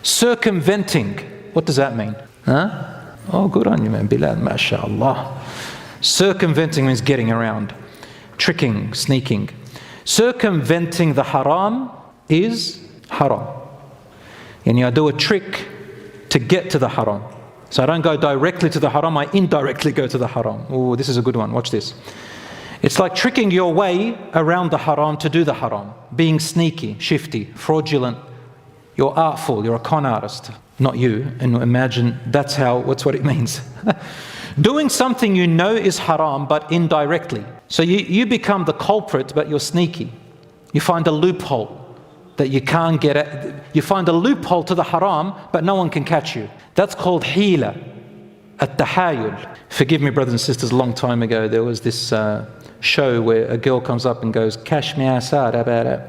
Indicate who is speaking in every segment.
Speaker 1: Circumventing, what does that mean? Huh? Oh, good on you, man, Belal, mashallah. Circumventing means getting around, tricking, sneaking. Circumventing the haram is haram. And I do a trick to get to the haram. So I don't go directly to the haram, I indirectly go to the haram. Oh, this is a good one, watch this. It's like tricking your way around the haram to do the haram. Being sneaky, shifty, fraudulent. You're artful, you're a con artist. Not you, and imagine that's what it means. Doing something you know is haram, but indirectly. So you become the culprit, but you're sneaky. You find a loophole that you can't get at. You find a loophole to the haram, but no one can catch you. That's called hila, at-tahayul. Forgive me, brothers and sisters, a long time ago, there was this show where a girl comes up and goes, "Cash me Assaad, about it."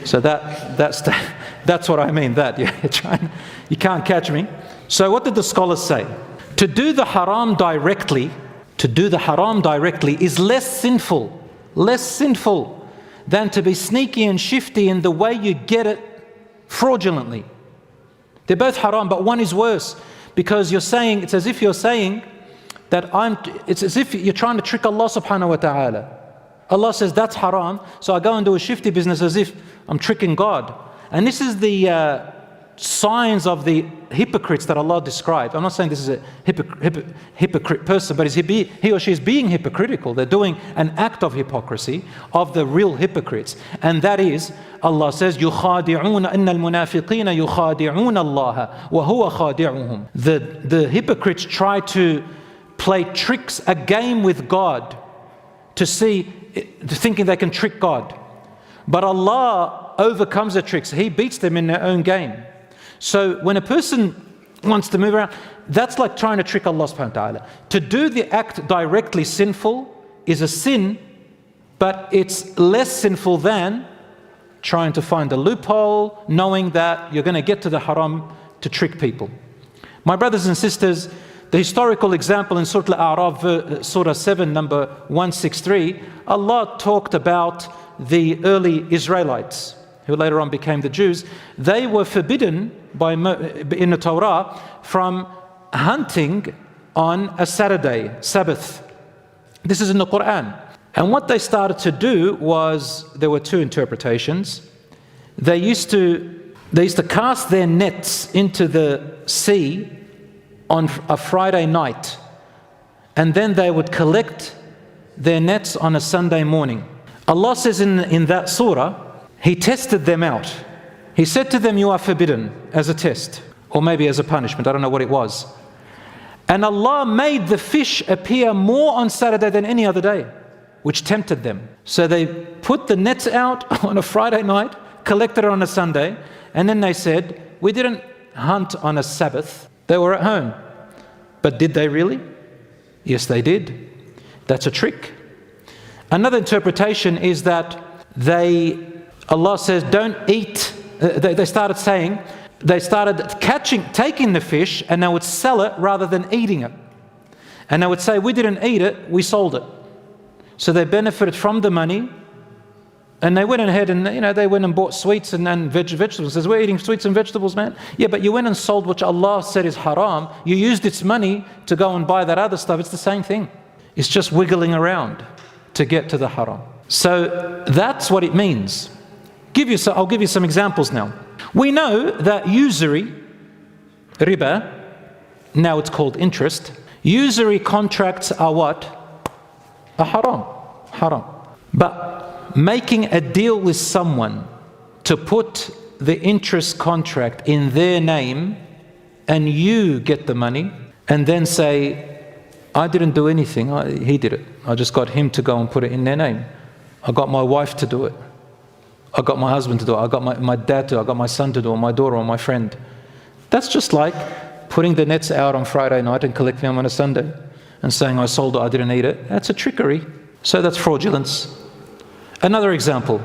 Speaker 1: So that's what I mean, that. You can't catch me. So what did the scholars say? To do the haram directly is less sinful than to be sneaky and shifty in the way you get it fraudulently. They're both haram, but one is worse, because it's as if you're saying that it's as if you're trying to trick Allah subhanahu wa ta'ala. Allah says that's haram, so I go and do a shifty business as if I'm tricking God. And this is the signs of the hypocrites that Allah described. I'm not saying this is a hypocrite person, but he or she is being hypocritical. They're doing an act of hypocrisy of the real hypocrites. And that is, Allah says, يُخَادِعُونَ إِنَّ الْمُنَافِقِينَ يُخَادِعُونَ اللَّهَ وَهُوَ خَادِعُهُم. The hypocrites try to play tricks, a game with God, thinking they can trick God. But Allah overcomes the tricks. He beats them in their own game. So when a person wants to move around, that's like trying to trick Allah subhanahu wa ta'ala. To do the act directly sinful is a sin, but it's less sinful than trying to find a loophole, knowing that you're going to get to the haram to trick people. My brothers and sisters, the historical example in Surah Al-A'raf, Surah 7, number 163, Allah talked about the early Israelites, who later on became the Jews. They were forbidden in the Torah from hunting on a Saturday, Sabbath. This is in the Quran. And what they started to do was, there were two interpretations. They used to cast their nets into the sea on a Friday night, and then they would collect their nets on a Sunday morning. Allah says in that surah, He tested them out. He said to them, you are forbidden, as a test, or maybe as a punishment, I don't know what it was. And Allah made the fish appear more on Saturday than any other day, which tempted them. So they put the nets out on a Friday night, collected it on a Sunday, and then they said, we didn't hunt on a Sabbath, they were at home. But did they really? Yes, they did. That's a trick. Another interpretation is that Allah says, don't eat. They started taking the fish, and they would sell it rather than eating it. And they would say, we didn't eat it, we sold it. So they benefited from the money, and they went ahead and they went and bought sweets and vegetables. Says, we're eating sweets and vegetables, man. Yeah, but you went and sold what Allah said is haram. You used its money to go and buy that other stuff. It's the same thing. It's just wiggling around to get to the haram. So that's what it means. I'll give you some examples now. We know that usury, riba, now it's called interest. Usury contracts are what? A haram. But making a deal with someone to put the interest contract in their name and you get the money and then say, I didn't do anything, he did it. I just got him to go and put it in their name. I got my wife to do it. I got my husband to do it. I got my dad to do it. I got my son to do it, or my daughter, or my friend. That's just like putting the nets out on Friday night and collecting them on a Sunday and saying, I sold it, I didn't eat it. That's a trickery. So that's fraudulence. Another example.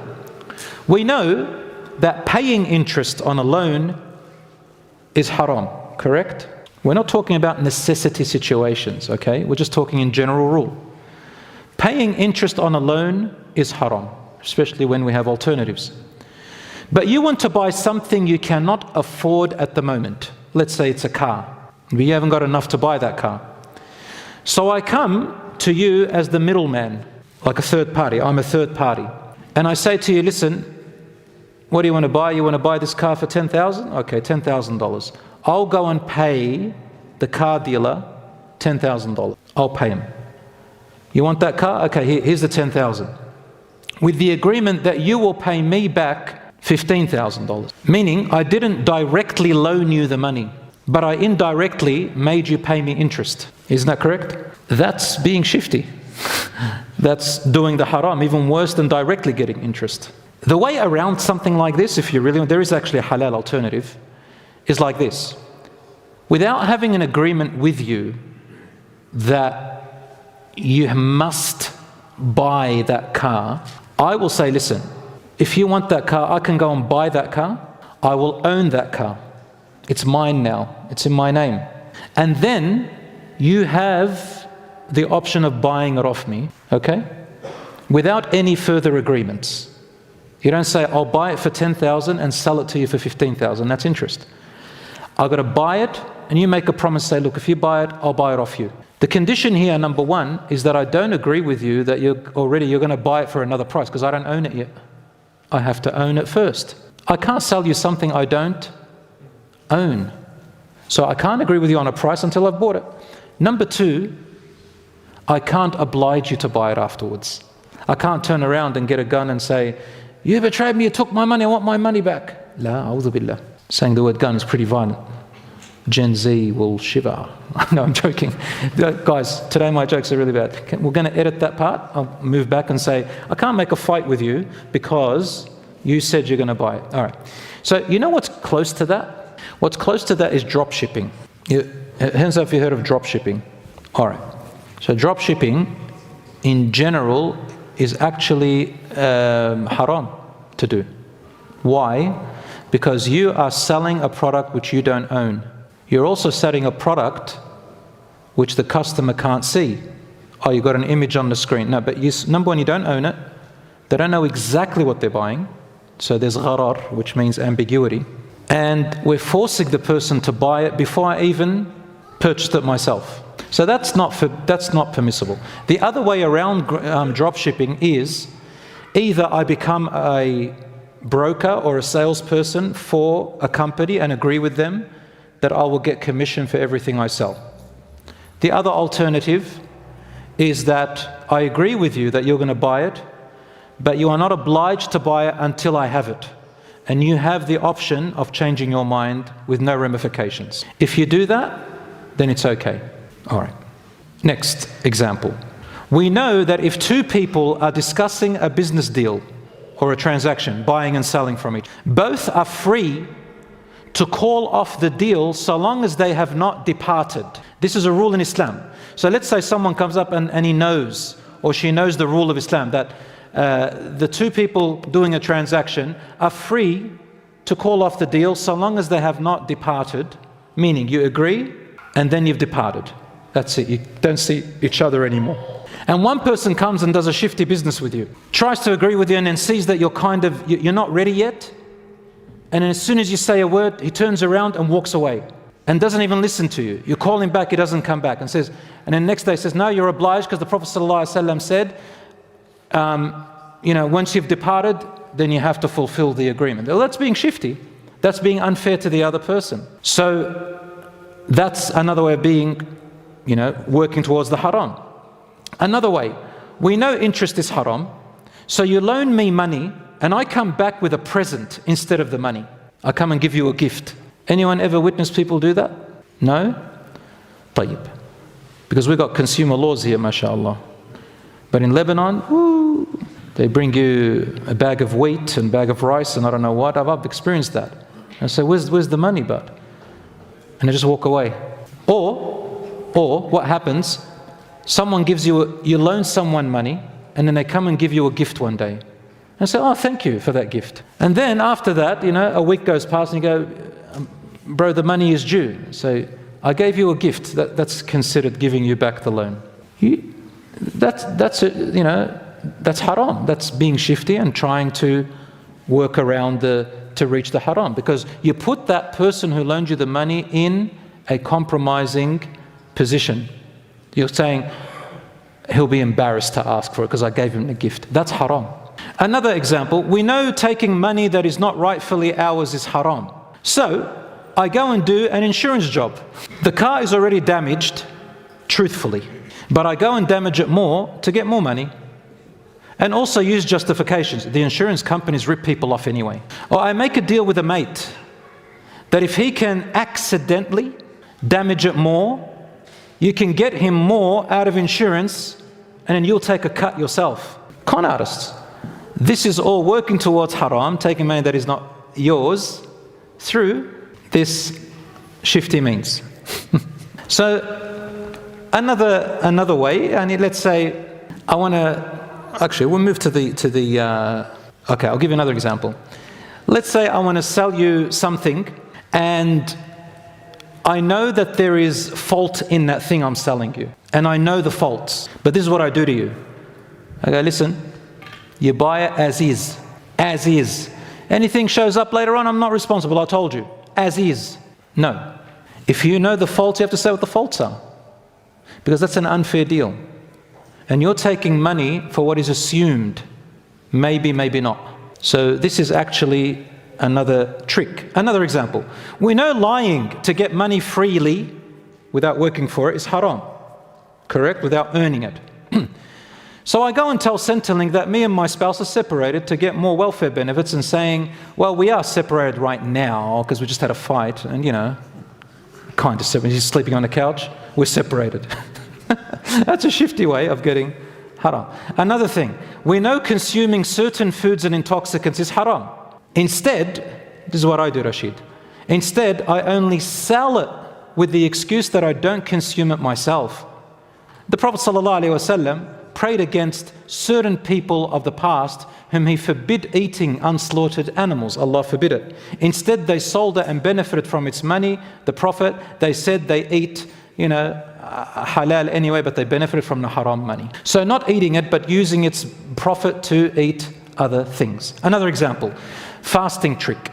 Speaker 1: We know that paying interest on a loan is haram, correct? We're not talking about necessity situations, okay? We're just talking in general rule. Paying interest on a loan is haram, especially when we have alternatives. But you want to buy something you cannot afford at the moment. Let's say it's a car, but you haven't got enough to buy that car. So I come to you as the middleman, like a third party. I'm a third party. And I say to you, listen, what do you want to buy? You want to buy this car for $10,000? Okay, $10,000. I'll go and pay the car dealer $10,000. I'll pay him. You want that car? Okay, here's the $10,000. With the agreement that you will pay me back $15,000. Meaning, I didn't directly loan you the money, but I indirectly made you pay me interest. Isn't that correct? That's being shifty. That's doing the haram, even worse than directly getting interest. The way around something like this, if you really want, there is actually a halal alternative, is like this. Without having an agreement with you that you must buy that car, I will say, listen, if you want that car, I can go and buy that car. I will own that car. It's mine now. It's in my name. And then you have the option of buying it off me, okay? Without any further agreements. You don't say, I'll buy it for $10,000 and sell it to you for $15,000. That's interest. I've got to buy it, and you make a promise, say, look, if you buy it, I'll buy it off you. The condition here, number one, is that I don't agree with you that you're going to buy it for another price, because I don't own it yet. I have to own it first. I can't sell you something I don't own. So I can't agree with you on a price until I've bought it. Number two, I can't oblige you to buy it afterwards. I can't turn around and get a gun and say, you betrayed me, you took my money, I want my money back. La, a'udhu billah. Saying the word gun is pretty violent. Gen Z will shiver. No, I'm joking. Guys, today my jokes are really bad. We're going to edit that part. I'll move back and say, I can't make a fight with you because you said you're going to buy it. All right. So you know what's close to that? What's close to that is drop shipping. Hands up if you heard of drop shipping. All right. So drop shipping in general is actually haram to do. Why? Because you are selling a product which you don't own. You're also selling a product which the customer can't see. Oh, you've got an image on the screen. No, but number one, you don't own it. They don't know exactly what they're buying. So there's gharar, which means ambiguity. And we're forcing the person to buy it before I even purchased it myself. So that's not permissible. The other way around drop shipping is either I become a broker or a salesperson for a company and agree with them that I will get commission for everything I sell. The other alternative is that I agree with you that you're going to buy it, but you are not obliged to buy it until I have it. And you have the option of changing your mind with no ramifications. If you do that, then it's okay. All right. Next example. We know that if two people are discussing a business deal or a transaction, buying and selling from each, both are free to call off the deal so long as they have not departed. This is a rule in Islam. So let's say someone comes up and he knows, or she knows the rule of Islam, that the two people doing a transaction are free to call off the deal so long as they have not departed, meaning you agree and then you've departed. That's it. You don't see each other anymore. And one person comes and does a shifty business with you, tries to agree with you and then sees that you're not ready yet. And then as soon as you say a word, he turns around and walks away and doesn't even listen to you. You call him back, he doesn't come back, and then next day says, no, you're obliged because the Prophet ﷺ said, once you've departed, then you have to fulfill the agreement. Well, that's being shifty. That's being unfair to the other person. So that's another way of being, working towards the haram. Another way, we know interest is haram. So you loan me money and I come back with a present instead of the money. I come and give you a gift. Anyone ever witnessed people do that? No? Tayyib. Because we've got consumer laws here, mashallah. But in Lebanon, they bring you a bag of wheat and a bag of rice and I don't know what. I've experienced that. I say, where's the money, bud? And I just walk away. Or what happens, someone you loan someone money and then they come and give you a gift one day. And say, oh, thank you for that gift. And then after that, a week goes past and you go, bro, the money is due. So I gave you a gift. That's considered giving you back the loan. That's haram. That's being shifty and trying to work around the to reach the haram, because you put that person who loaned you the money in a compromising position. You're saying, he'll be embarrassed to ask for it because I gave him the gift. That's haram. Another example, we know taking money that is not rightfully ours is haram. So I go and do an insurance job. The car is already damaged, truthfully, but I go and damage it more to get more money. And also use justifications. The insurance companies rip people off anyway. Or I make a deal with a mate that if he can accidentally damage it more, you can get him more out of insurance and then you'll take a cut yourself. Con artists. This is all working towards haram, taking money that is not yours through this shifty means. So another way, and let's say I want to, actually we'll move to the okay, I'll give you another example. Let's say I want to sell you something and I know that there is fault in that thing I'm selling you, and I know the faults, but this is what I do to you. I go, listen, you buy it as is. As is. Anything shows up later on, I'm not responsible, I told you. As is. No. If you know the faults, you have to say what the faults are, because that's an unfair deal. And you're taking money for what is assumed. Maybe, maybe not. So this is actually another trick. Another example. We know lying to get money freely without working for it is haram. Correct? Without earning it. So I go and tell Centrelink that me and my spouse are separated to get more welfare benefits, and saying, well, we are separated right now because we just had a fight and, you know, kind of separated. He's sleeping on the couch. We're separated. That's a shifty way of getting haram. Another thing, we know consuming certain foods and intoxicants is haram. Instead, this is what I do, Rashid. Instead, I only sell it with the excuse that I don't consume it myself. The Prophet ﷺ prayed against certain people of the past whom he forbid eating unslaughtered animals. Allah forbid it. Instead, they sold it and benefited from its money. The Prophet, they said they eat, you know, halal anyway, but they benefited from the haram money. So not eating it, but using its profit to eat other things. Another example, fasting trick.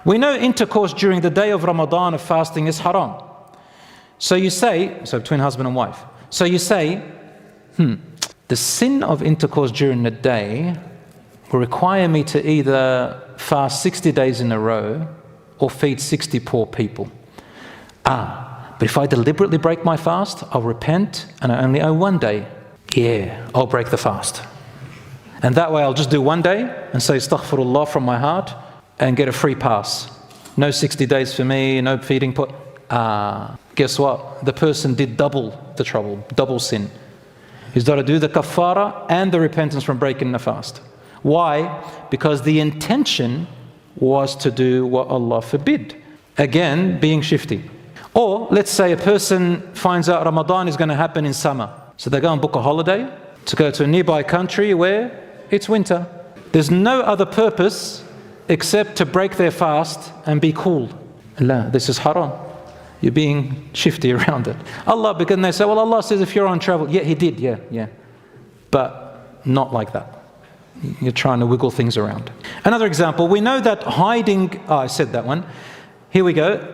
Speaker 1: We know intercourse during the day of Ramadan of fasting is haram. So you say, so between husband and wife. So you say, the sin of intercourse during the day will require me to either fast 60 days in a row or feed 60 poor people. But if I deliberately break my fast, I'll repent and I only owe 1 day. Yeah, I'll break the fast. And that way I'll just do 1 day and say astaghfirullah from my heart and get a free pass. No 60 days for me, no feeding poor. Guess what? The person did double the trouble, double sin. He's got to do the kafara and the repentance from breaking the fast. Why? Because the intention was to do what Allah forbid. Again, being shifty. Or let's say a person finds out Ramadan is going to happen in summer. So they go and book a holiday to go to a nearby country where it's winter. There's no other purpose except to break their fast and be cool. Allah, this is haram. You're being shifty around it. Allah, because they say, well, Allah says if you're on travel. Yeah, He did, yeah. But not like that. You're trying to wiggle things around. Another example, we know that hiding, I said that one. Here we go.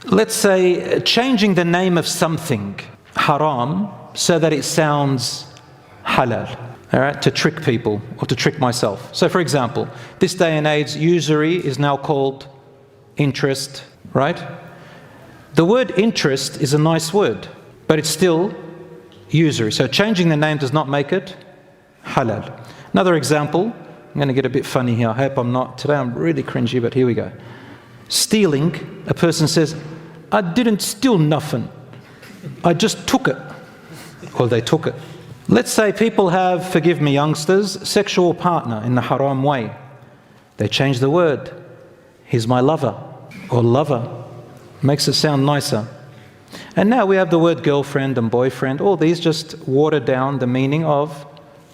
Speaker 1: Let's say changing the name of something, haram, so that it sounds halal. All right, to trick people or to trick myself. So for example, this day and age, usury is now called interest, right? The word interest is a nice word, but it's still usury. So changing the name does not make it halal. Another example, I'm going to get a bit funny here. I hope I'm not. Today I'm really cringy, but here we go. Stealing, a person says, I didn't steal nothing. I just took it. Or they took it. Let's say people have, forgive me youngsters, sexual partner in the haram way. They change the word. He's my lover or lover. Makes it sound nicer. And now we have the word girlfriend and boyfriend. All these just water down the meaning of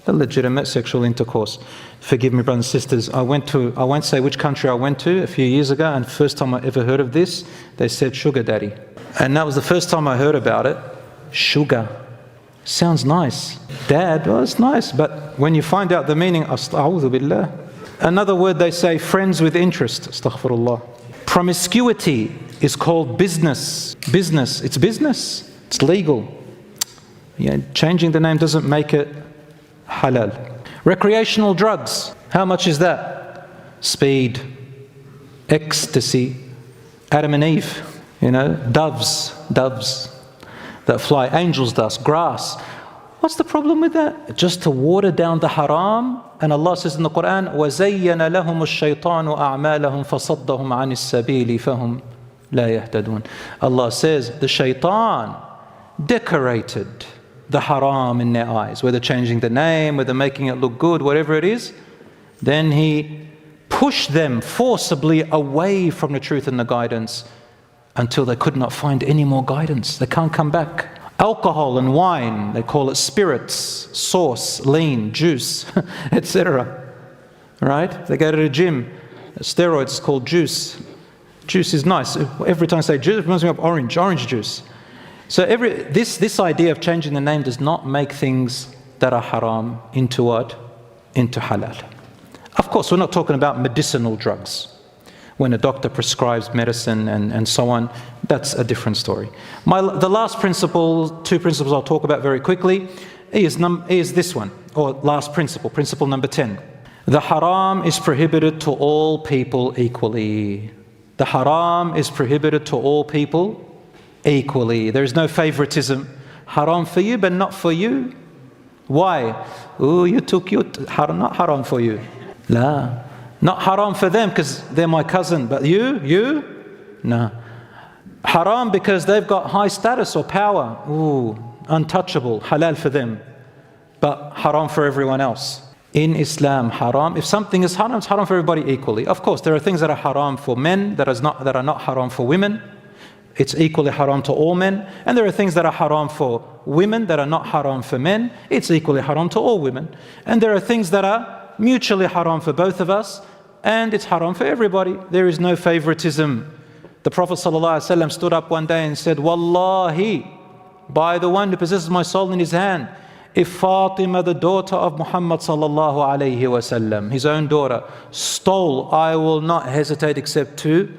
Speaker 1: the legitimate sexual intercourse. Forgive me, brothers and sisters. I won't say which country I went to a few years ago, and first time I ever heard of this, they said sugar daddy. And that was the first time I heard about it. Sugar. Sounds nice. Dad, well, it's nice. But when you find out the meaning, A'udhu billah, Another word they say, friends with interest. Astaghfirullah. Promiscuity is called business. Business. It's business. It's legal. Yeah, changing the name doesn't make it halal. Recreational drugs. How much is that? Speed, ecstasy, Adam and Eve. Doves that fly, angels' dust, grass. What's the problem with that? Just to water down the haram. And Allah says in the Quran, وَزَيَّنَ لَهُمُ الشَّيْطَانُ أَعْمَالَهُمْ فَصَدَّهُمْ عَنِ السَّبِيلِ فَهُمْ لَا يَهْتَدُونَ. Allah says the shaitan decorated the haram in their eyes, whether changing the name, whether making it look good, whatever it is. Then he pushed them forcibly away from the truth and the guidance until they could not find any more guidance. They can't come back. Alcohol and wine, they call it spirits, sauce, lean, juice, etc. Right? They go to the gym. Steroids is called juice. Juice is nice. Every time I say juice, it reminds me of orange juice. So this idea of changing the name does not make things that are haram into what? Into halal. Of course, we're not talking about medicinal drugs. When a doctor prescribes medicine and so on, that's a different story. The last principle, two principles I'll talk about very quickly, is this one, or last principle number 10. The haram is prohibited to all people equally. The haram is prohibited to all people equally. There is no favoritism. Haram for you, but not for you. Why? Oh, you took not haram for you. La. Not haram for them because they're my cousin, but you? No. Haram because they've got high status or power. Ooh, untouchable, halal for them, but haram for everyone else. In Islam, haram, if something is haram, it's haram for everybody equally. Of course, there are things that are haram for men that are not haram for women. It's equally haram to all men. And there are things that are haram for women that are not haram for men. It's equally haram to all women. And there are things that are mutually haram for both of us, and it's haram for everybody. There is no favoritism. The Prophet ﷺ stood up one day and said, Wallahi, by the one who possesses my soul in his hand, if Fatima, the daughter of Muhammad ﷺ, his own daughter, stole, I will not hesitate except to